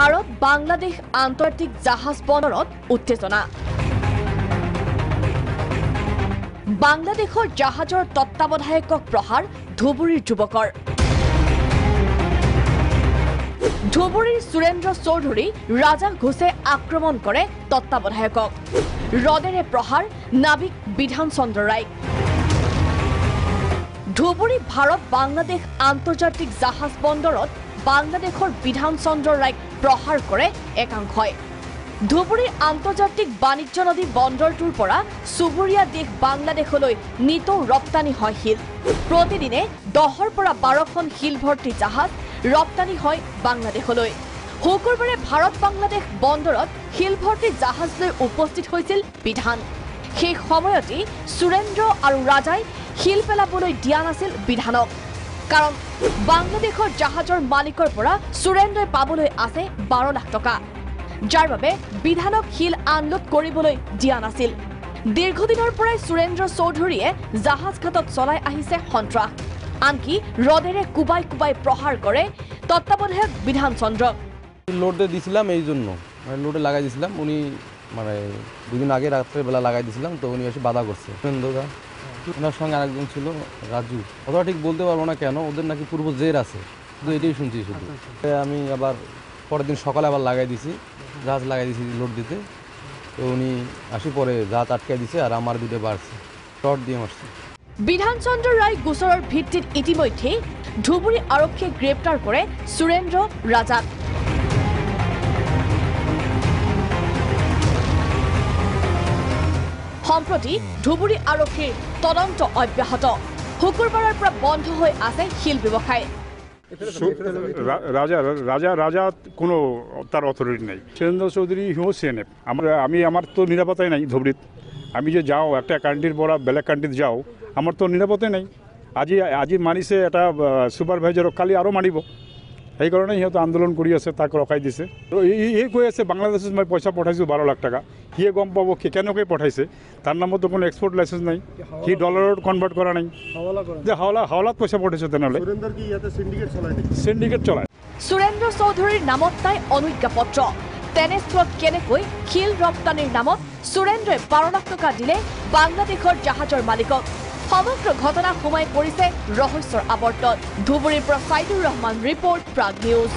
ভাৰত বাংলাদেশ আন্তৰ্জাতিক জাহাজ বন্দৰত উত্তেজনা। বাংলাদেশৰ জাহাজৰ তত্ত্বাৱধায়কক প্ৰহাৰ ধুবুৰীৰ যুৱকৰ। ধুবুৰীৰ সুৰেন্দ্ৰ চৌধুৰী ৰাজা ঘোষে আক্ৰমণ কৰে তত্ত্বাৱধায়কক। ৰদেৰে প্ৰহাৰ নাবিক বিধান চন্দ্ৰ ৰায়। ধুবুৰী ভাৰত বাংলাদেশ আন্তৰ্জাতিক জাহাজ বন্দৰত বাংলাদেশৰ বিধান চন্দ্ৰ ৰায়ক প্ৰহাৰ কৰে একাংশই। ধুবুৰীৰ আন্তৰ্জাতিক বাণিজ্য নদী বন্দৰটোৰ পৰা চুবুৰীয়া দেশ বাংলাদেশলৈ নিতৌ ৰপ্তানি হয় শিল। প্ৰতিদিনে 10ৰ পৰা 12খন শিল ভৰ্তি জাহাজ ৰপ্তানি হয় বাংলাদেশলৈ। শুকুৰবাৰে ভাৰত বাংলাদেশ বন্দৰত শিল ভৰ্তি জাহাজ লৈ উপস্থিত হৈছিল বিধান। সেই সময়তেই সুৰেন্দ্ৰ আৰু ৰাজাই শিল পেলাবলৈ দিয়া নাছিল বিধানক। কাৰণ বাংলাদেশৰ জাহাজৰ মালিকৰ পৰা সুৰেন্দ্ৰই পাবলৈ আছে 12 লাখ টকা, যাৰ বাবে বিধানক শিল আনলোড কৰিবলৈ দিয়া নাছিল। দীৰ্ঘদিনৰ পৰাই সুৰেন্দ্ৰ চৌধুৰীয়ে জাহাজঘাটত চলাই আহিছে সন্ত্ৰাস। আনকি ৰদেৰে কুবাই কুবাই প্ৰহাৰ কৰে তত্ত্বাৱধায়ক বিধান চন্দ্ৰক। লোডে দিছিলাম এই জন্য লোডে লাগাই দিছিলাম, উনি মানে দুদিন আগে রাত্রেবেলা লাগাই দিছিলাম, তো উনি এসে বাধা করছে। ওনার সঙ্গে আরেকজন ছিল রাজু, ওরা ঠিক বলতে পারবো না কেন, ওদের নাকি পূর্ব জের আছে, শুধু এটাই শুনছি শুধু। আমি আবার পরের দিন সকালে আবার লাগাই দিছি, জাহাজ লাগাই দিছি লোড দিতে, তো উনি আসি পরে জাহাজ আটকাই দিছে আর আমার দুটো বাড়ছে, টর্চ দিয়ে মারছে। বিধান চন্দ্ৰ ৰায় গোচৰৰ ভিত্তিত ইতিমধ্যে ধুবুৰী আৰক্ষীয়ে গ্ৰেপ্তাৰ কৰে সুৰেন্দ্ৰ ৰাজাক। সম্প্ৰতি ধুবুৰী আৰক্ষীৰ তদন্ত অব্যাহত। শুকুৰবাৰৰ পৰা বন্ধ হৈ আছে শিল ব্যৱসায়। রাজা কোনো তার অথরিটি নেই। সুরেন্দ্র চৌধুরী হিও সিএনএফ। আমি আমার তো নিরাপত্তাই নাই ধুবুরীত। আমি যে যাও একটা কান্ট্রির পর বেলেগ কান্ট্রিত যাও, আমার তো নিরাপত্তাই নাই। আজি মানিছে এটা সুপারভাইজারক, কালি আরও মানিব। সেইকাৰণে সিহঁতে আন্দোলন কৰি আছে, তাক ৰখাই দিছে। এই কৈ আছে বাংলাদেশত মই পইচা পঠাইছোঁ 12 লাখ টকা। সিয়ে গম পাব কেনেকৈ পঠাইছে, তাৰ নামতো কোনো এক্সপৰ্ট লাইচেঞ্চ নাই, সি ডলাৰত কনভাৰ্ট কৰা নাই, যে হাওলাত পইচা পঠাইছে। তেনেহ'লে সিন্ডিকেট চলায়। সুৰেন্দ্ৰ চৌধুৰীৰ নামত নাই অনুজ্ঞাপত্ৰ। তেনেস্থলত কেনেকৈ শিল ৰপ্তানিৰ নামত সুৰেন্দ্ৰই 12 লাখ টকা দিলে বাংলাদেশৰ জাহাজৰ মালিকক? সমগ্ৰ ঘটনা সোমাই পৰিছে ৰহস্যৰ আৱৰ্তত। ধুবুৰীৰ পৰা সাইদুৰ ৰহমান ৰিপৰ্ট, প্ৰাগ নিউজ।